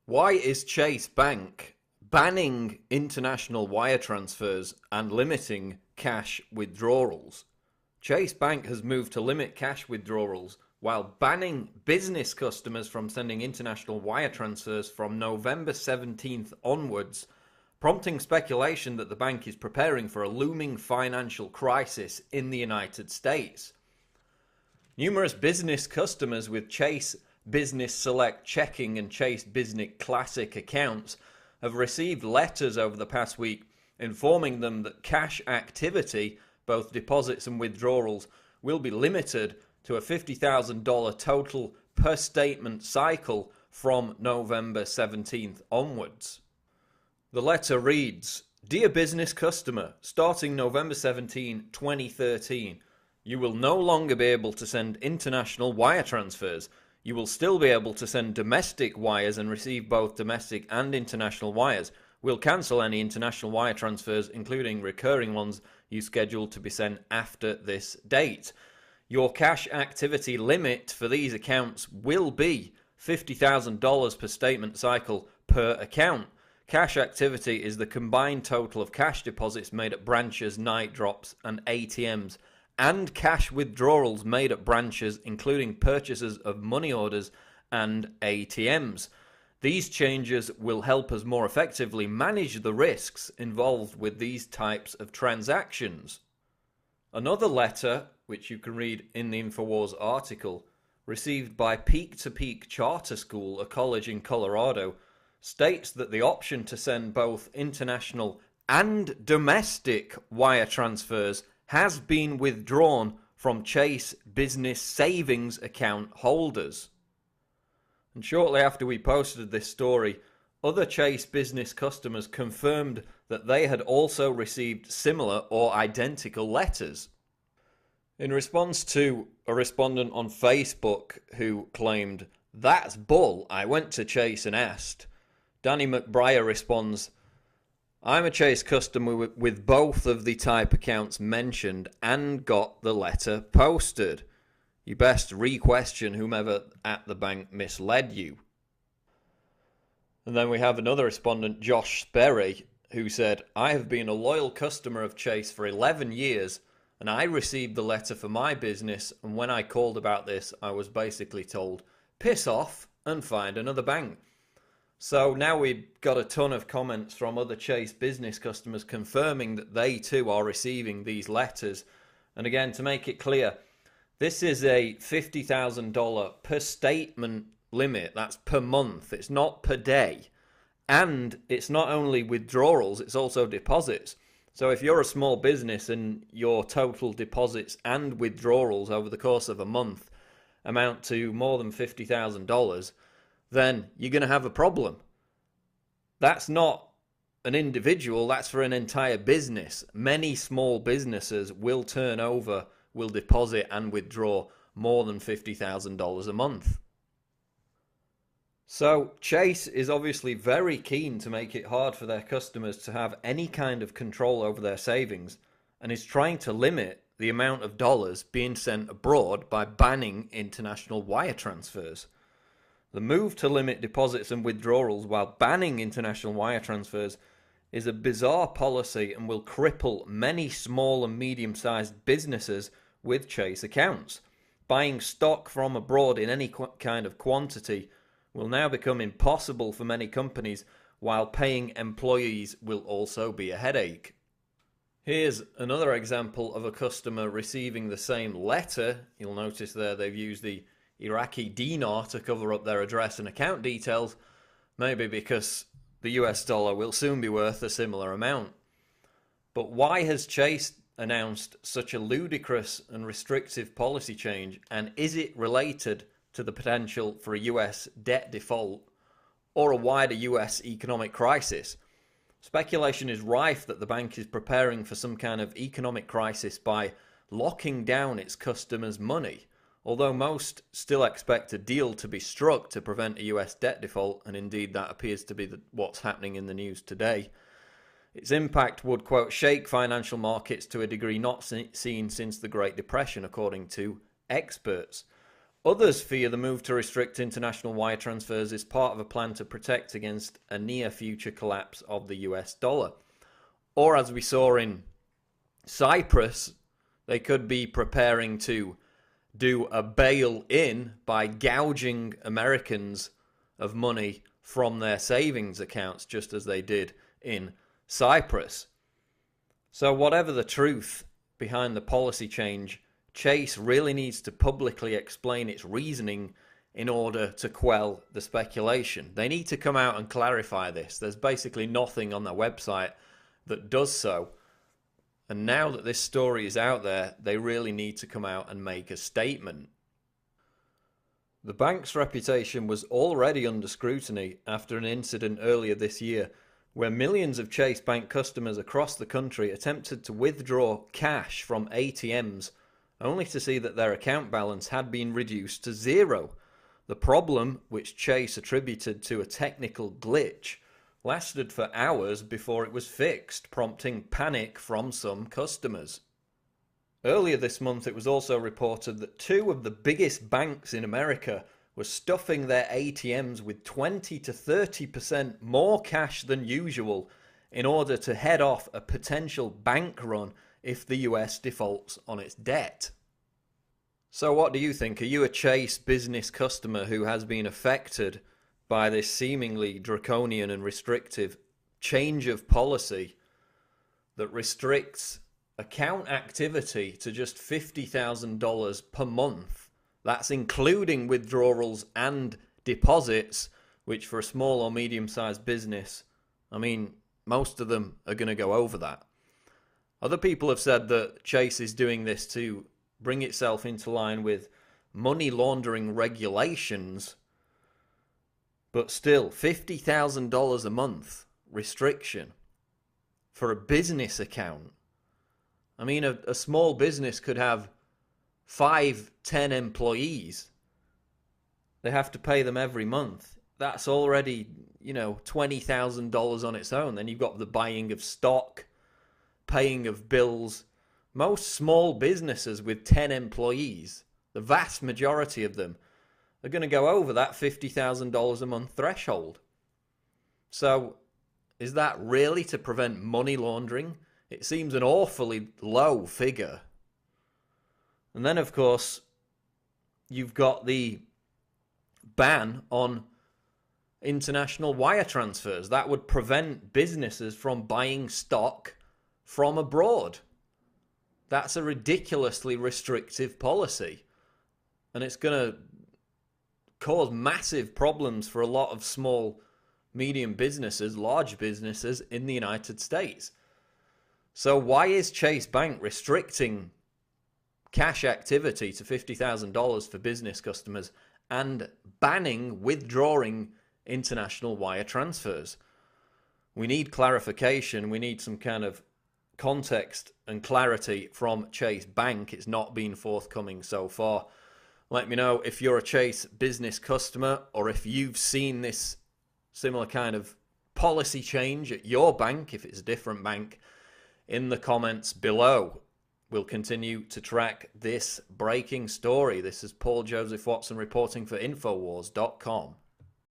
Why is Chase Bank banning international wire transfers and limiting cash withdrawals? Chase Bank has moved to limit cash withdrawals while banning business customers from sending international wire transfers from November 17th onwards, prompting speculation that the bank is preparing for a looming financial crisis in the United States. Numerous business customers with Chase Business Select Checking and Chase Business Classic accounts have received letters over the past week informing them that cash activity, both deposits and withdrawals, will be limited to a $50,000 total per statement cycle from November 17th onwards. The letter reads, "Dear business customer, starting November 17, 2013, you will no longer be able to send international wire transfers. You will still be able to send domestic wires and receive both domestic and international wires. We'll cancel any international wire transfers, including recurring ones you schedule to be sent after this date. Your cash activity limit for these accounts will be $50,000 per statement cycle per account. Cash activity is the combined total of cash deposits made at branches, night drops, and ATMs, and cash withdrawals made at branches, including purchases of money orders and ATMs. These changes will help us more effectively manage the risks involved with these types of transactions." Another letter, which you can read in the InfoWars article, received by Peak to Peak Charter School, a college in Colorado, states that the option to send both international and domestic wire transfers has been withdrawn from Chase Business Savings account holders. And shortly after we posted this story, other Chase Business customers confirmed that they had also received similar or identical letters. In response to a respondent on Facebook who claimed, "That's bull, I went to Chase and asked," Danny McBriar responds, "I'm a Chase customer with both of the type accounts mentioned and got the letter posted. You best re-question whomever at the bank misled you." And then we have another respondent, Josh Sperry, who said, "I have been a loyal customer of Chase for 11 years and I received the letter for my business, and when I called about this, I was basically told, piss off and find another bank." So now we've got a ton of comments from other Chase Business customers confirming that they too are receiving these letters. And again, to make it clear, this is a $50,000 per statement limit. That's per month. It's not per day. And it's not only withdrawals, it's also deposits. So if you're a small business and your total deposits and withdrawals over the course of a month amount to more than $50,000, then you're going to have a problem. That's not an individual, that's for an entire business. Many small businesses will turn over, will deposit and withdraw more than $50,000 a month. So Chase is obviously very keen to make it hard for their customers to have any kind of control over their savings, and is trying to limit the amount of dollars being sent abroad by banning international wire transfers. The move to limit deposits and withdrawals while banning international wire transfers is a bizarre policy and will cripple many small and medium-sized businesses with Chase accounts. Buying stock from abroad in any kind of quantity will now become impossible for many companies, while paying employees will also be a headache. Here's another example of a customer receiving the same letter. You'll notice there they've used the Iraqi dinar to cover up their address and account details, maybe because the US dollar will soon be worth a similar amount. But why has Chase announced such a ludicrous and restrictive policy change, and is it related to the potential for a US debt default or a wider US economic crisis? Speculation is rife that the bank is preparing for some kind of economic crisis by locking down its customers' money, although most still expect a deal to be struck to prevent a US debt default, and indeed that appears to be what's happening in the news today. Its impact would, quote, shake financial markets to a degree not seen since the Great Depression, according to experts. Others fear the move to restrict international wire transfers is part of a plan to protect against a near-future collapse of the US dollar. Or as we saw in Cyprus, they could be preparing to do a bail-in by gouging Americans of money from their savings accounts, just as they did in Cyprus. So whatever the truth behind the policy change, Chase really needs to publicly explain its reasoning in order to quell the speculation. They need to come out and clarify this. There's basically nothing on their website that does so. And now that this story is out there, they really need to come out and make a statement. The bank's reputation was already under scrutiny after an incident earlier this year where millions of Chase Bank customers across the country attempted to withdraw cash from ATMs only to see that their account balance had been reduced to zero. The problem, which Chase attributed to a technical glitch, lasted for hours before it was fixed, prompting panic from some customers. Earlier this month, it was also reported that two of the biggest banks in America were stuffing their ATMs with 20 to 30% more cash than usual in order to head off a potential bank run if the US defaults on its debt. So what do you think? Are you a Chase business customer who has been affected by this seemingly draconian and restrictive change of policy that restricts account activity to just $50,000 per month? That's including withdrawals and deposits, which for a small or medium-sized business, I mean, most of them are going to go over that. Other people have said that Chase is doing this to bring itself into line with money laundering regulations, but still, $50,000 a month restriction for a business account. I mean, a small business could have 5, 10 employees. They have to pay them every month. That's already, $20,000 on its own. Then you've got the buying of stock, paying of bills. Most small businesses with 10 employees, the vast majority of them, are going to go over that $50,000 a month threshold. So, is that really to prevent money laundering? It seems an awfully low figure. And then, of course, you've got the ban on international wire transfers. That would prevent businesses from buying stock from abroad. That's a ridiculously restrictive policy. And it's going to cause massive problems for a lot of small, medium businesses, large businesses in the United States. So why is Chase Bank restricting cash activity to $50,000 for business customers and banning withdrawing international wire transfers? We need clarification. We need some kind of context and clarity from Chase Bank. It's not been forthcoming so far. Let me know if you're a Chase business customer or if you've seen this similar kind of policy change at your bank, if it's a different bank, in the comments below. We'll continue to track this breaking story. This is Paul Joseph Watson reporting for Infowars.com.